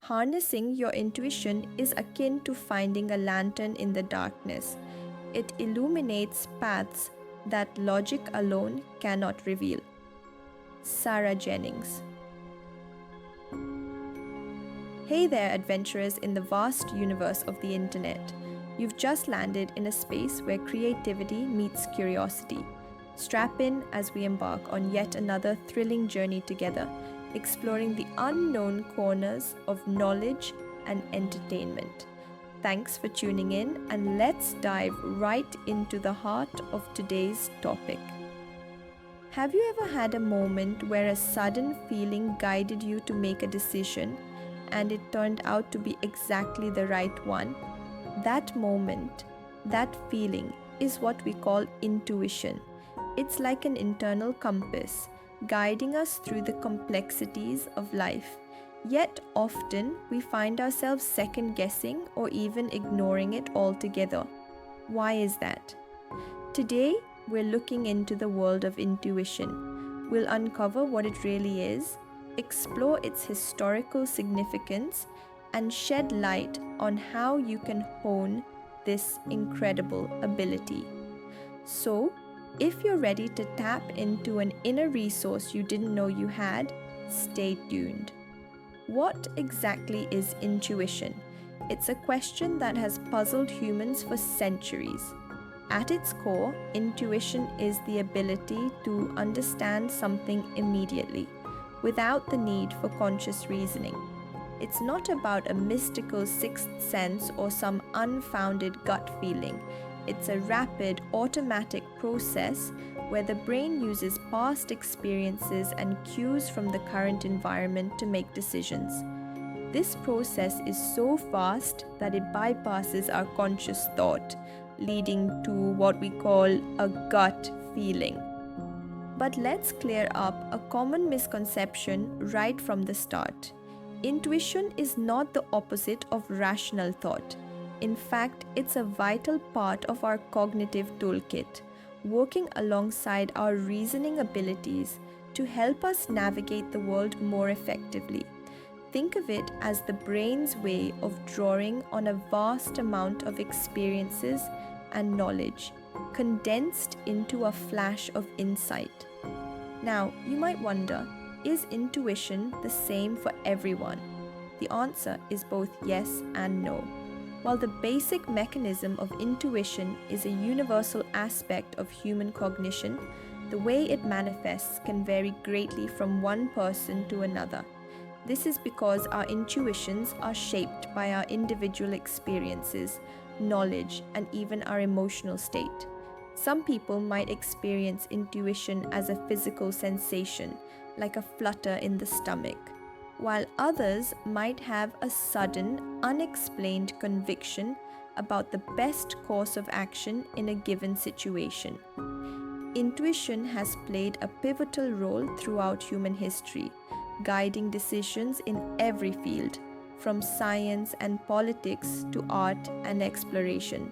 Harnessing your intuition is akin to finding a lantern in the darkness. It illuminates paths that logic alone cannot reveal. Sarah Jennings. Hey there, adventurers in the vast universe of the internet. You've just landed in a space where creativity meets curiosity. Strap in as we embark on yet another thrilling journey together, exploring the unknown corners of knowledge and entertainment. Thanks for tuning in, and let's dive right into the heart of today's topic. Have you ever had a moment where a sudden feeling guided you to make a decision and it turned out to be exactly the right one? That moment, that feeling, is what we call intuition. It's like an internal compass, guiding us through the complexities of life. Yet often we find ourselves second guessing or even ignoring it altogether. Why is that? Today, we're looking into the world of intuition. We'll uncover what it really is, explore its historical significance, and shed light on how you can hone this incredible ability. So, if you're ready to tap into an inner resource you didn't know you had, stay tuned. What exactly is intuition? It's a question that has puzzled humans for centuries. At its core, intuition is the ability to understand something immediately, without the need for conscious reasoning. It's not about a mystical sixth sense or some unfounded gut feeling. It's a rapid, automatic process where the brain uses past experiences and cues from the current environment to make decisions. This process is so fast that it bypasses our conscious thought, leading to what we call a gut feeling. But let's clear up a common misconception right from the start. Intuition is not the opposite of rational thought. In fact, it's a vital part of our cognitive toolkit, working alongside our reasoning abilities to help us navigate the world more effectively. Think of it as the brain's way of drawing on a vast amount of experiences and knowledge, condensed into a flash of insight. Now, you might wonder, is intuition the same for everyone? The answer is both yes and no. While the basic mechanism of intuition is a universal aspect of human cognition, the way it manifests can vary greatly from one person to another. This is because our intuitions are shaped by our individual experiences, knowledge, and even our emotional state. Some people might experience intuition as a physical sensation, like a flutter in the stomach, while others might have a sudden, unexplained conviction about the best course of action in a given situation. Intuition has played a pivotal role throughout human history, guiding decisions in every field, from science and politics to art and exploration.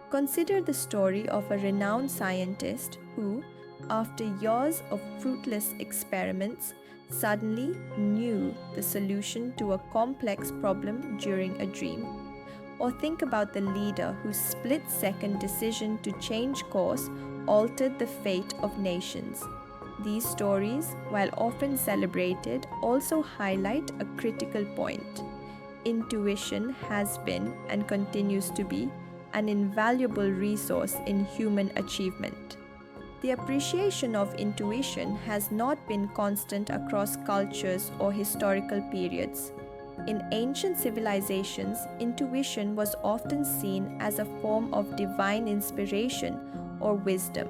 Consider the story of a renowned scientist who, after years of fruitless experiments, suddenly knew the solution to a complex problem during a dream. Or think about the leader whose split-second decision to change course altered the fate of nations. These stories, while often celebrated, also highlight a critical point. Intuition has been and continues to be an invaluable resource in human achievement. The appreciation of intuition has not been constant across cultures or historical periods. In ancient civilizations, intuition was often seen as a form of divine inspiration or wisdom.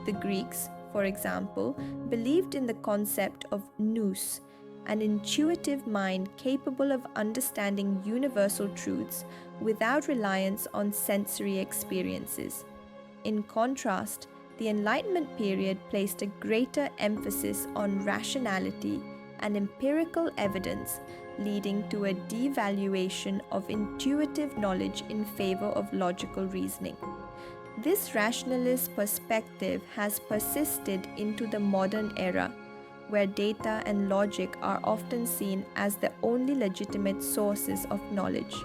The Greeks, for example, believed in the concept of nous, an intuitive mind capable of understanding universal truths without reliance on sensory experiences. In contrast, the Enlightenment period placed a greater emphasis on rationality and empirical evidence, leading to a devaluation of intuitive knowledge in favor of logical reasoning. This rationalist perspective has persisted into the modern era, where data and logic are often seen as the only legitimate sources of knowledge.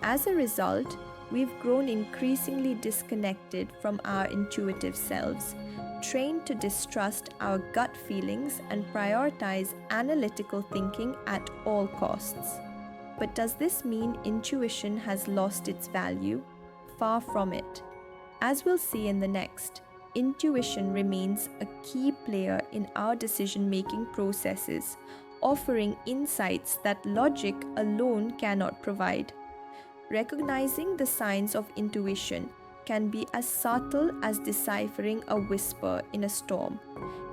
As a result, we've grown increasingly disconnected from our intuitive selves, trained to distrust our gut feelings and prioritize analytical thinking at all costs. But does this mean intuition has lost its value? Far from it. As we'll see in the next, intuition remains a key player in our decision-making processes, offering insights that logic alone cannot provide. Recognizing the signs of intuition can be as subtle as deciphering a whisper in a storm.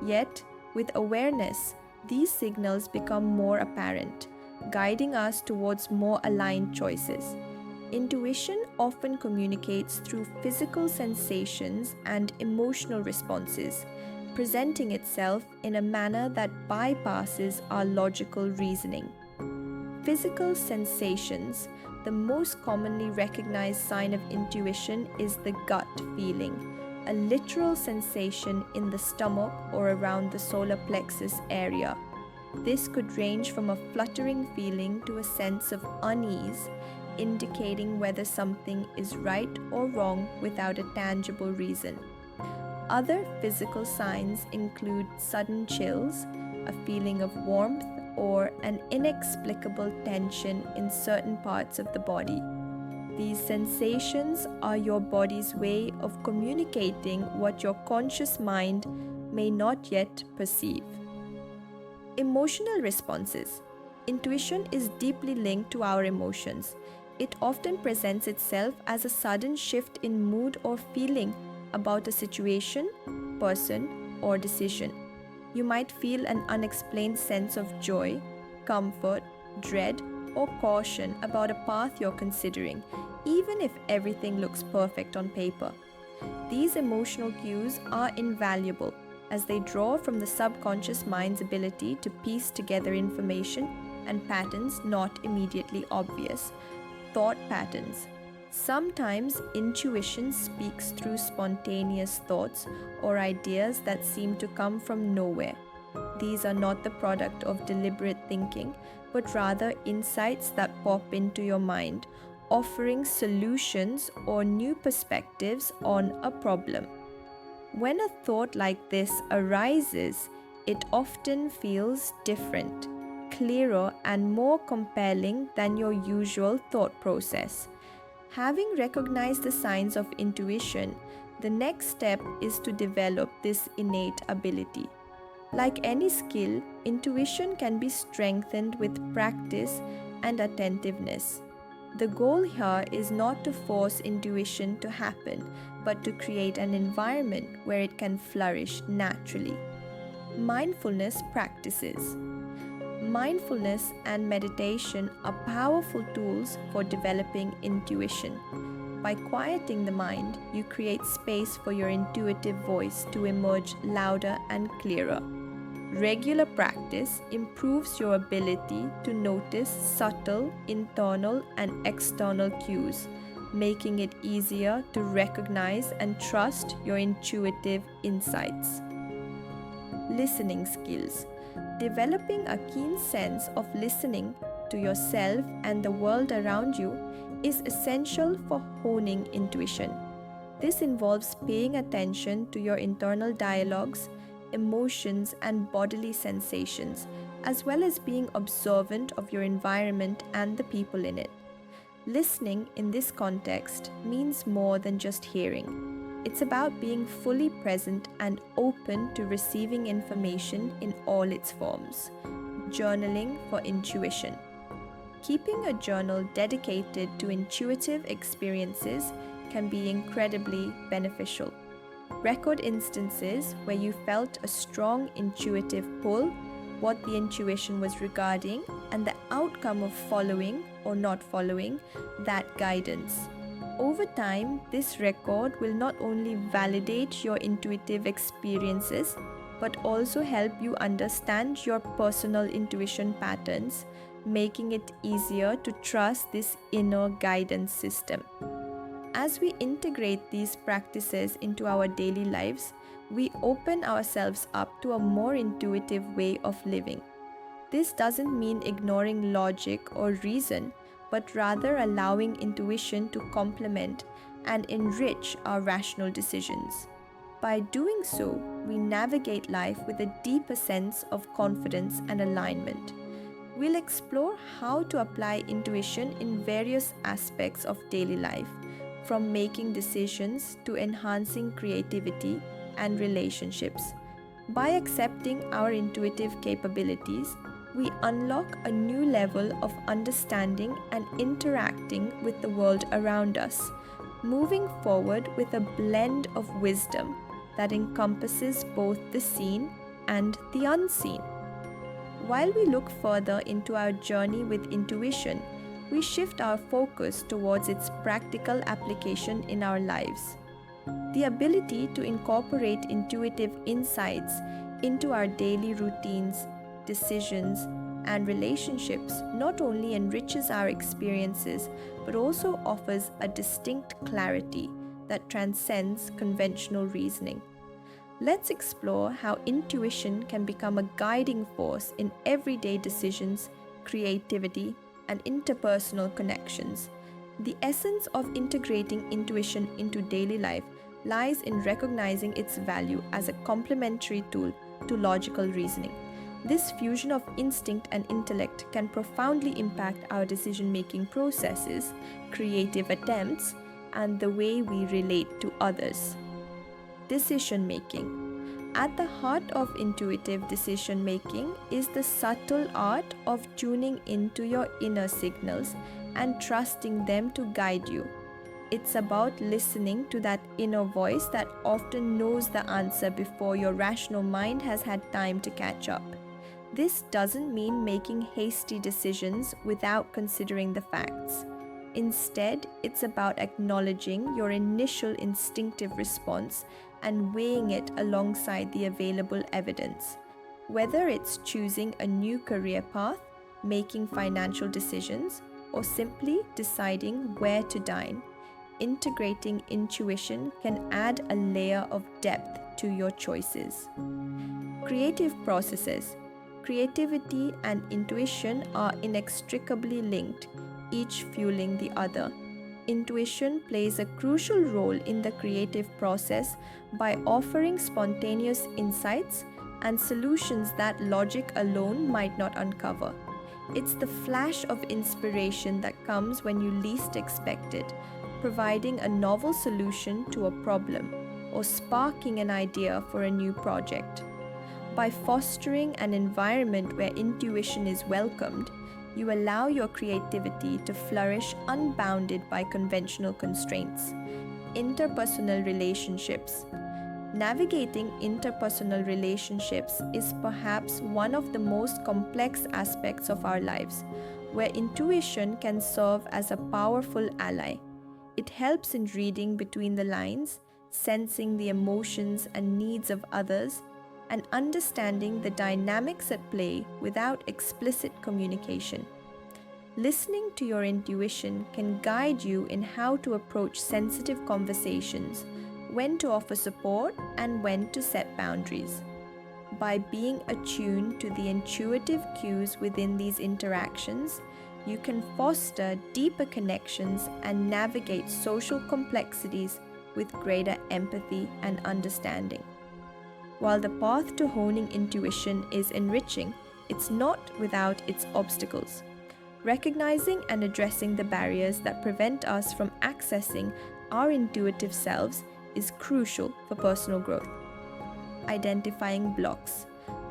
Yet, with awareness, these signals become more apparent, guiding us towards more aligned choices. Intuition often communicates through physical sensations and emotional responses, presenting itself in a manner that bypasses our logical reasoning. Physical sensations. The most commonly recognized sign of intuition is the gut feeling, a literal sensation in the stomach or around the solar plexus area. This could range from a fluttering feeling to a sense of unease, indicating whether something is right or wrong without a tangible reason. Other physical signs include sudden chills, a feeling of warmth, or an inexplicable tension in certain parts of the body. These sensations are your body's way of communicating what your conscious mind may not yet perceive. Emotional responses. Intuition is deeply linked to our emotions. It often presents itself as a sudden shift in mood or feeling about a situation, person, or decision. You might feel an unexplained sense of joy, comfort, dread, or caution about a path you're considering, even if everything looks perfect on paper. These emotional cues are invaluable as they draw from the subconscious mind's ability to piece together information and patterns not immediately obvious. Thought patterns. Sometimes intuition speaks through spontaneous thoughts or ideas that seem to come from nowhere. These are not the product of deliberate thinking, but rather insights that pop into your mind, offering solutions or new perspectives on a problem. When a thought like this arises, it often feels different, clearer, and more compelling than your usual thought process. Having recognized the signs of intuition, the next step is to develop this innate ability. Like any skill, intuition can be strengthened with practice and attentiveness. The goal here is not to force intuition to happen, but to create an environment where it can flourish naturally. Mindfulness practices. Mindfulness and meditation are powerful tools for developing intuition. By quieting the mind, you create space for your intuitive voice to emerge louder and clearer. Regular practice improves your ability to notice subtle internal and external cues, making it easier to recognize and trust your intuitive insights. Listening skills. Developing a keen sense of listening to yourself and the world around you is essential for honing intuition. This involves paying attention to your internal dialogues, emotions, and bodily sensations, as well as being observant of your environment and the people in it. Listening in this context means more than just hearing. It's about being fully present and open to receiving information in all its forms. Journaling for intuition. Keeping a journal dedicated to intuitive experiences can be incredibly beneficial. Record instances where you felt a strong intuitive pull, what the intuition was regarding, and the outcome of following or not following that guidance. Over time, this record will not only validate your intuitive experiences, but also help you understand your personal intuition patterns, making it easier to trust this inner guidance system. As we integrate these practices into our daily lives, we open ourselves up to a more intuitive way of living. This doesn't mean ignoring logic or reason, but rather allowing intuition to complement and enrich our rational decisions. By doing so, we navigate life with a deeper sense of confidence and alignment. We'll explore how to apply intuition in various aspects of daily life, from making decisions to enhancing creativity and relationships. By accepting our intuitive capabilities, we unlock a new level of understanding and interacting with the world around us, moving forward with a blend of wisdom that encompasses both the seen and the unseen. While we look further into our journey with intuition, we shift our focus towards its practical application in our lives. The ability to incorporate intuitive insights into our daily routines, decisions, and relationships not only enriches our experiences but also offers a distinct clarity that transcends conventional reasoning. Let's explore how intuition can become a guiding force in everyday decisions, creativity, and interpersonal connections. The essence of integrating intuition into daily life lies in recognizing its value as a complementary tool to logical reasoning. This fusion of instinct and intellect can profoundly impact our decision making processes, creative attempts, and the way we relate to others. Decision making. At the heart of intuitive decision making is the subtle art of tuning into your inner signals and trusting them to guide you. It's about listening to that inner voice that often knows the answer before your rational mind has had time to catch up. This doesn't mean making hasty decisions without considering the facts. Instead, it's about acknowledging your initial instinctive response and weighing it alongside the available evidence. Whether it's choosing a new career path, making financial decisions, or simply deciding where to dine, integrating intuition can add a layer of depth to your choices. Creative processes. Creativity and intuition are inextricably linked, each fueling the other. Intuition plays a crucial role in the creative process by offering spontaneous insights and solutions that logic alone might not uncover. It's the flash of inspiration that comes when you least expect it, providing a novel solution to a problem or sparking an idea for a new project. By fostering an environment where intuition is welcomed, you allow your creativity to flourish unbounded by conventional constraints. Interpersonal relationships. Navigating interpersonal relationships is perhaps one of the most complex aspects of our lives, where intuition can serve as a powerful ally. It helps in reading between the lines, sensing the emotions and needs of others, and understanding the dynamics at play without explicit communication. Listening to your intuition can guide you in how to approach sensitive conversations, when to offer support, and when to set boundaries. By being attuned to the intuitive cues within these interactions, you can foster deeper connections and navigate social complexities with greater empathy and understanding. While the path to honing intuition is enriching, it's not without its obstacles. Recognizing and addressing the barriers that prevent us from accessing our intuitive selves is crucial for personal growth. Identifying blocks.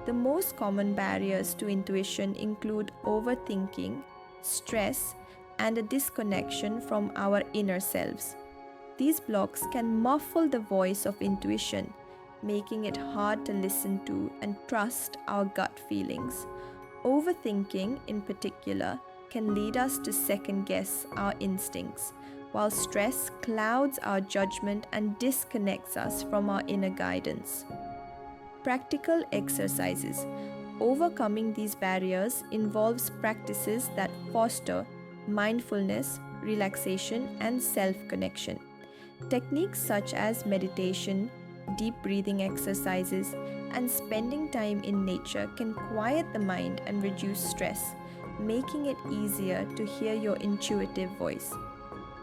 The most common barriers to intuition include overthinking, stress, and a disconnection from our inner selves. These blocks can muffle the voice of intuition, making it hard to listen to and trust our gut feelings. Overthinking, in particular, can lead us to second guess our instincts, while stress clouds our judgment and disconnects us from our inner guidance. Practical exercises. Overcoming these barriers involves practices that foster mindfulness, relaxation, and self-connection. Techniques such as meditation, deep breathing exercises, and spending time in nature can quiet the mind and reduce stress, making it easier to hear your intuitive voice.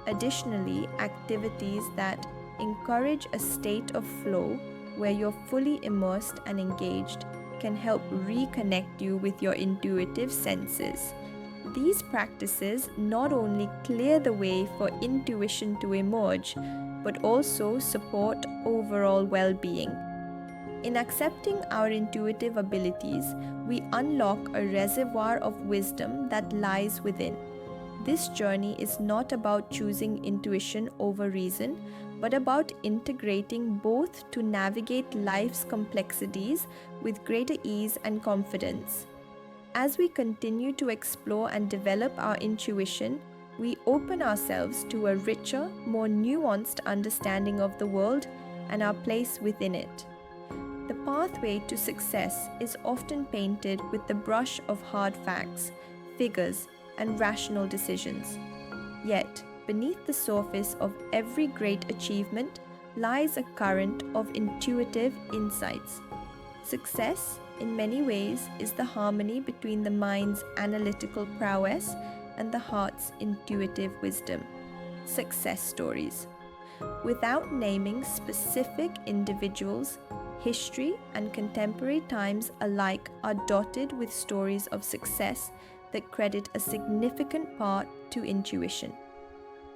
Additionally, activities that encourage a state of flow where you're fully immersed and engaged can help reconnect you with your intuitive senses. These practices not only clear the way for intuition to emerge, but also support overall well being. In accepting our intuitive abilities, we unlock a reservoir of wisdom that lies within. This journey is not about choosing intuition over reason, but about integrating both to navigate life's complexities with greater ease and confidence. As we continue to explore and develop our intuition, we open ourselves to a richer, more nuanced understanding of the world and our place within it. The pathway to success is often painted with the brush of hard facts, figures, and rational decisions. Yet, beneath the surface of every great achievement lies a current of intuitive insights. Success, in many ways, is the harmony between the mind's analytical prowess and the heart's intuitive wisdom. Success stories. Without naming specific individuals, history and contemporary times alike are dotted with stories of success that credit a significant part to intuition.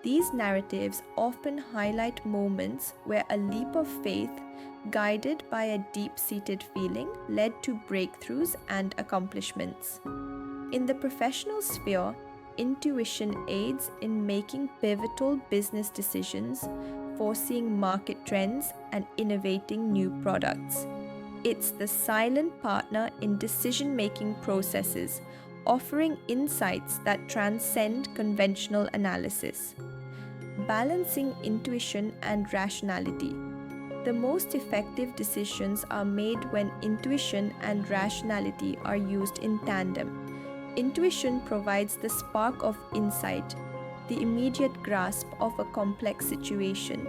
These narratives often highlight moments where a leap of faith, guided by a deep-seated feeling, led to breakthroughs and accomplishments. In the professional sphere, intuition aids in making pivotal business decisions, foreseeing market trends, and innovating new products. It's the silent partner in decision-making processes, offering insights that transcend conventional analysis. Balancing intuition and rationality. The most effective decisions are made when intuition and rationality are used in tandem. Intuition provides the spark of insight, the immediate grasp of a complex situation,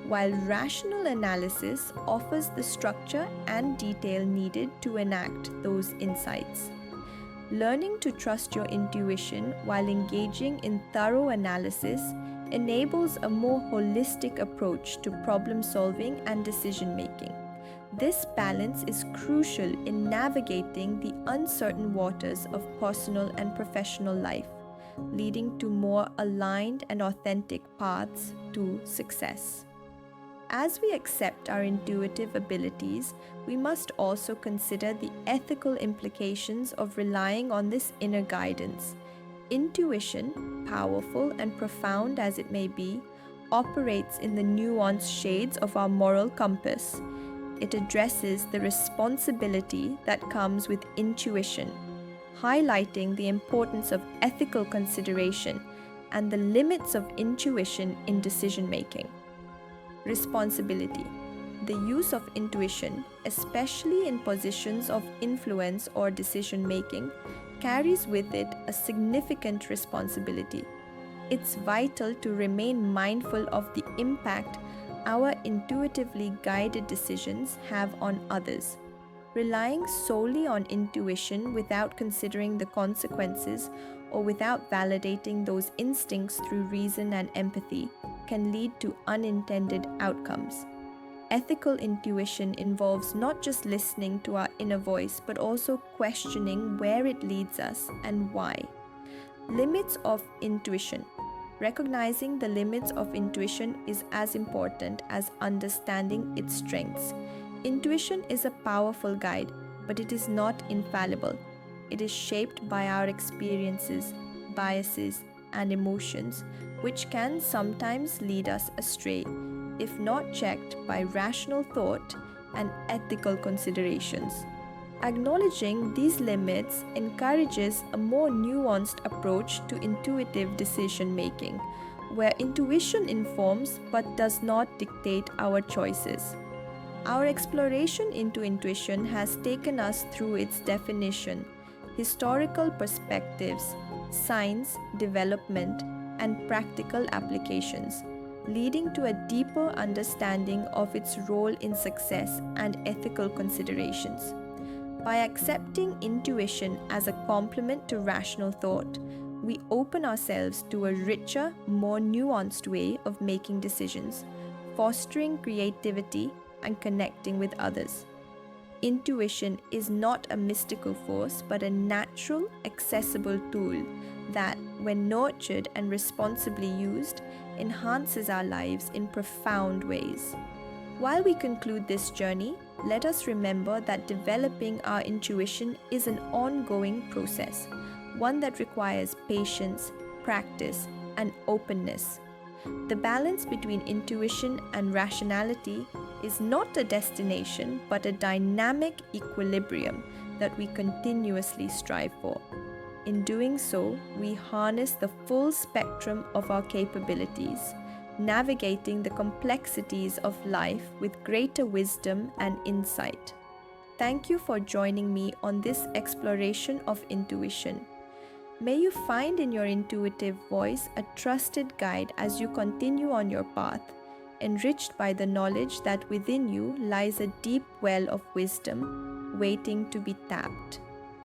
while rational analysis offers the structure and detail needed to enact those insights. Learning to trust your intuition while engaging in thorough analysis enables a more holistic approach to problem solving and decision making. This balance is crucial in navigating the uncertain waters of personal and professional life, leading to more aligned and authentic paths to success. As we accept our intuitive abilities, we must also consider the ethical implications of relying on this inner guidance. Intuition, powerful and profound as it may be, operates in the nuanced shades of our moral compass. It addresses the responsibility that comes with intuition, highlighting the importance of ethical consideration and the limits of intuition in decision making. Responsibility. The use of intuition, especially in positions of influence or decision making, carries with it a significant responsibility. It's vital to remain mindful of the impact our intuitively guided decisions have on others. Relying solely on intuition without considering the consequences or without validating those instincts through reason and empathy can lead to unintended outcomes. Ethical intuition involves not just listening to our inner voice, but also questioning where it leads us and why. Limits of intuition. Recognizing the limits of intuition is as important as understanding its strengths. Intuition is a powerful guide, but it is not infallible. It is shaped by our experiences, biases, and emotions, which can sometimes lead us astray if not checked by rational thought and ethical considerations. Acknowledging these limits encourages a more nuanced approach to intuitive decision making, where intuition informs but does not dictate our choices. Our exploration into intuition has taken us through its definition, historical perspectives, science, development, and practical applications. leading to a deeper understanding of its role in success and ethical considerations. By accepting intuition as a complement to rational thought, we open ourselves to a richer, more nuanced way of making decisions, fostering creativity and connecting with others. Intuition is not a mystical force but a natural, accessible tool that, when nurtured and responsibly used, enhances our lives in profound ways. While we conclude this journey, let us remember that developing our intuition is an ongoing process, one that requires patience, practice, and openness. The balance between intuition and rationality is not a destination but a dynamic equilibrium that we continuously strive for. In doing so, we harness the full spectrum of our capabilities, navigating the complexities of life with greater wisdom and insight. Thank you for joining me on this exploration of intuition. May you find in your intuitive voice a trusted guide as you continue on your path, enriched by the knowledge that within you lies a deep well of wisdom waiting to be tapped.